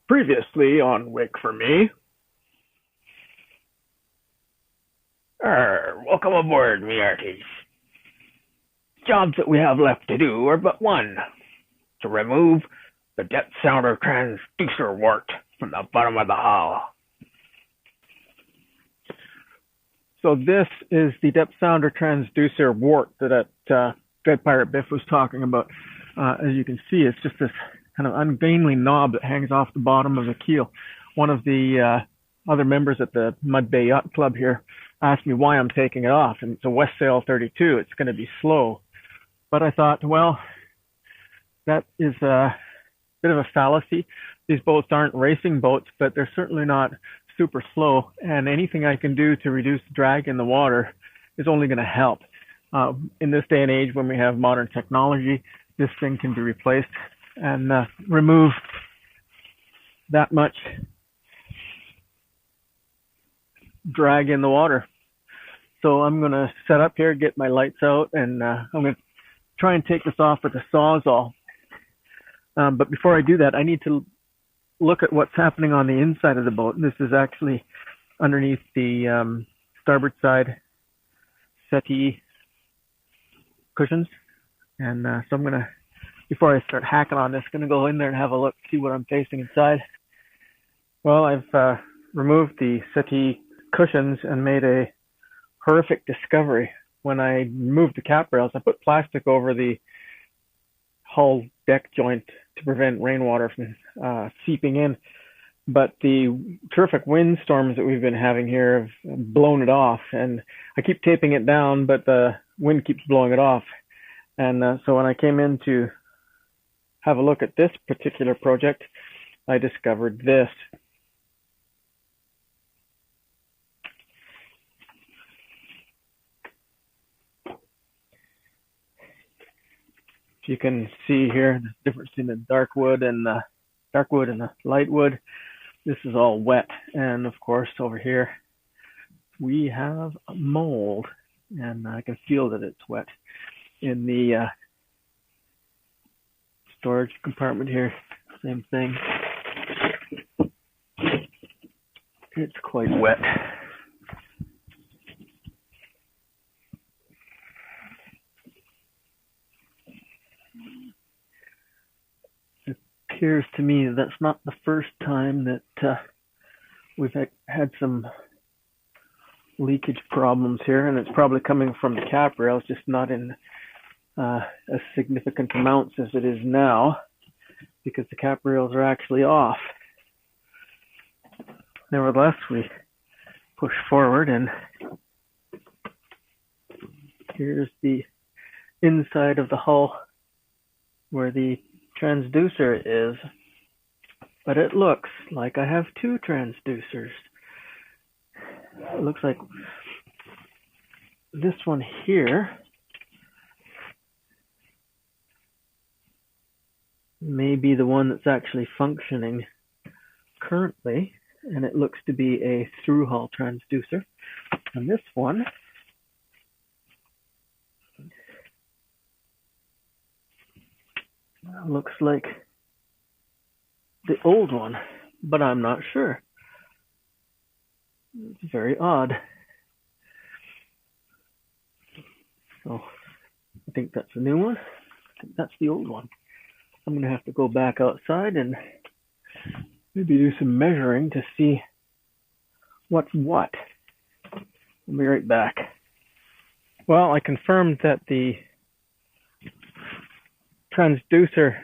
Previously on Wake for Me. Welcome aboard, me arties. Jobs that we have left to do are but one: to remove the depth sounder transducer wart from the bottom of the hull. So this is the depth sounder transducer wart that Dread Pirate Biff was talking about. As you can see, it's just this kind of ungainly knob that hangs off the bottom of the keel. One of the other members at the Mud Bay Yacht Club here asked me why I'm taking it off, and it's a Westsail 32. It's going to be slow. But I thought, well, that is a bit of a fallacy. These boats aren't racing boats, but they're certainly not super slow, and anything I can do to reduce drag in the water is only going to help. In this day and age, when we have modern technology, this thing can be replaced and remove that much drag in the water. So I'm going to set up here, get my lights out, and I'm going to try and take this off with a Sawzall. But before I do that, I need to look at what's happening on the inside of the boat. This is actually underneath the starboard side settee cushions. And so I'm going to, before I start hacking on this, going to go in there and have a look, see what I'm facing inside. Well, I've removed the settee cushions and made a horrific discovery. When I removed the cap rails, I put plastic over the hull deck joint to prevent rainwater from seeping in. But the terrific windstorms that we've been having here have blown it off, and I keep taping it down, but the wind keeps blowing it off. And so when I came in to have a look at this particular project, I discovered this. You can see here the difference in the dark wood and the light wood. This is all wet, and of course over here we have mold, and I can feel that it's wet. In the storage compartment here, same thing. It's quite wet. Appears to me that's not the first time that we've had some leakage problems here, and it's probably coming from the cap rails, just not in as significant amounts as it is now, because the cap rails are actually off. Nevertheless, we push forward, and here's the inside of the hull where the transducer is, but it looks like I have two transducers. It looks like this one here may be the one that's actually functioning currently, and it looks to be a through hull transducer. And this one looks like the old one, but I'm not sure. It's very odd. So I think that's the new one. I think that's the old one. I'm going to have to go back outside and maybe do some measuring to see what's what. I'll be right back. Well, I confirmed that the transducer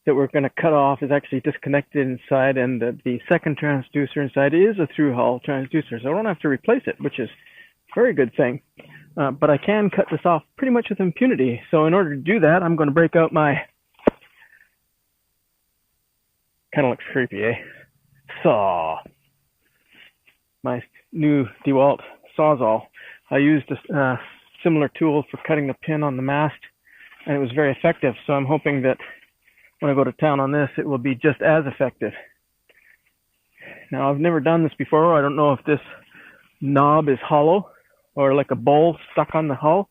that we're going to cut off is actually disconnected inside, and that the second transducer inside is a through hull transducer, so I don't have to replace it, which is a very good thing. But I can cut this off pretty much with impunity. So in order to do that, I'm going to break out my, kind of looks creepy, eh? Saw. My new DeWalt Sawzall. I used a similar tool for cutting the pin on the mast, and it was very effective. So I'm hoping that when I go to town on this, it will be just as effective. Now, I've never done this before. I don't know if this knob is hollow or like a bowl stuck on the hull,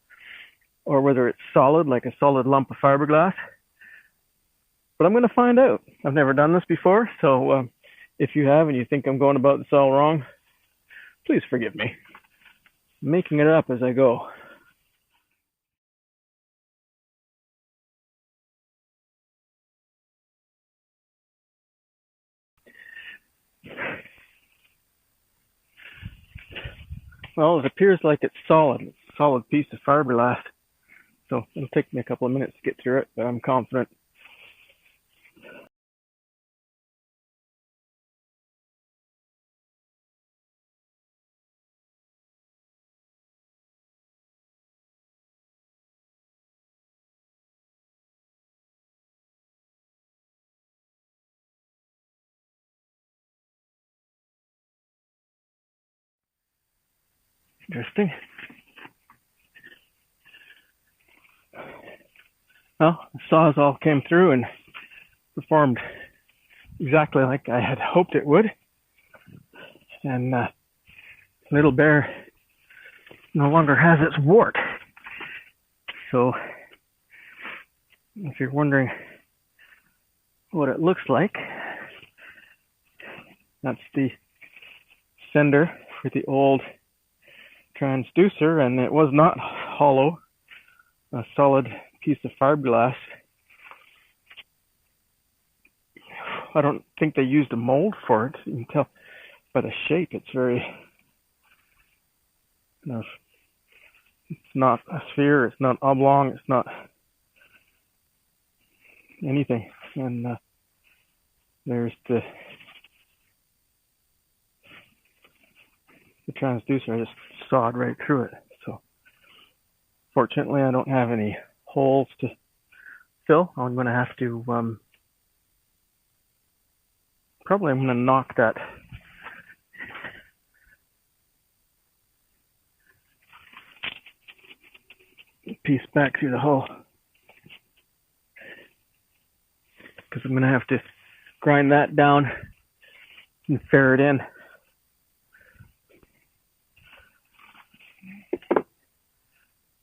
or whether it's solid, like a solid lump of fiberglass. but I'm going to find out. I've never done this before, so if you have and you think I'm going about this all wrong, please forgive me. I'm making it up as I go. Well, it appears like it's solid. It's a solid piece of fiberglass. So it'll take me a couple of minutes to get through it, but I'm confident. Interesting. Well, the sawzall came through and performed exactly like I had hoped it would. And little bear no longer has its wart. So if you're wondering what it looks like, that's the sender for the old transducer, and it was not hollow, a solid piece of fiberglass. I don't think they used a mold for it. You can tell by the shape it's very, it's not a sphere, it's not oblong, it's not anything. And there's the transducer. I just sawed right through it. So fortunately I don't have any holes to fill. I'm going to have to probably I'm going to knock that piece back through the hole, because I'm going to have to grind that down and ferret in.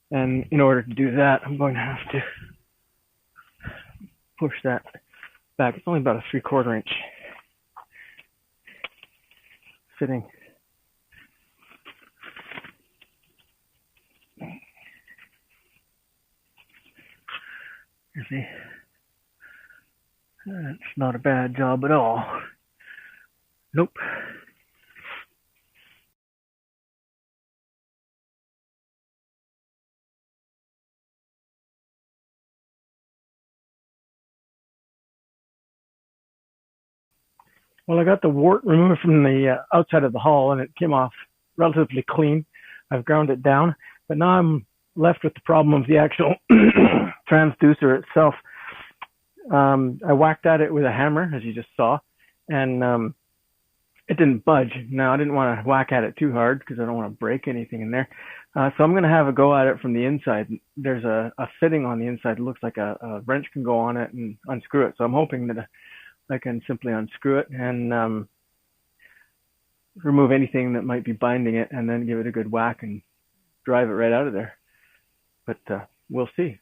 And in order to do that, I'm going to have to push that back. It's only about a 3/4 inch fitting. You see, that's not a bad job at all. Nope. Well, I got the wart removed from the outside of the hull, and it came off relatively clean. I've ground it down, but now I'm left with the problem of the actual transducer itself. I whacked at it with a hammer, as you just saw, and it didn't budge. Now, I didn't want to whack at it too hard because I don't want to break anything in there. So I'm going to have a go at it from the inside. There's a fitting on the inside. It looks like a wrench can go on it and unscrew it. So I'm hoping that I can simply unscrew it and remove anything that might be binding it, and then give it a good whack and drive it right out of there. But we'll see.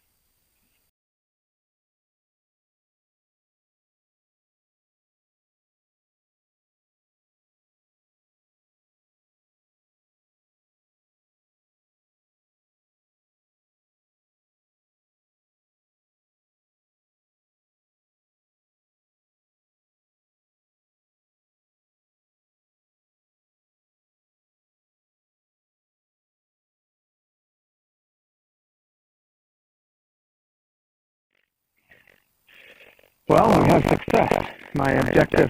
Well, we have success. My objective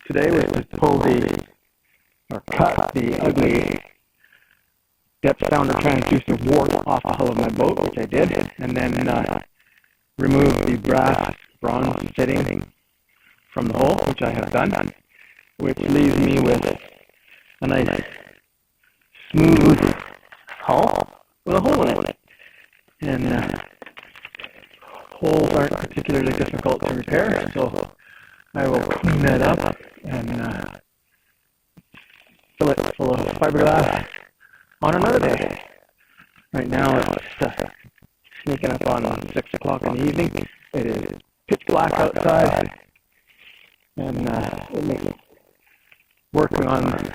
today was to pull or cut the ugly depth sounder transducer wart off the hull of my boat, which I did, and then remove the bronze fitting from the hole, which I have done, which leaves me with a nice smooth hull with a hole in it. And holes aren't particularly difficult to repair, so I will clean that up and fill it full of fiberglass on another day. Right now it's sneaking up on 6 o'clock in the evening. It is pitch black outside, and it makes working on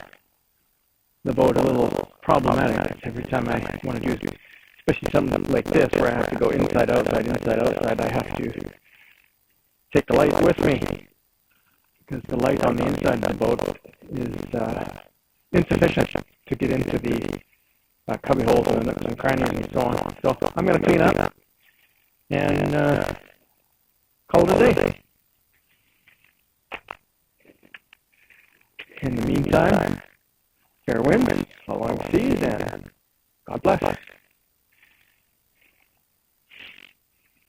the boat a little problematic every time I want to do, especially something like this where I have to go inside, outside, I have to take the light with me because the light on the inside of the boat is insufficient to get into the cubby holes and nooks and crannies and so on. So I'm going to clean up and call it a day. In the meantime, fair winds, along the seas, and God bless.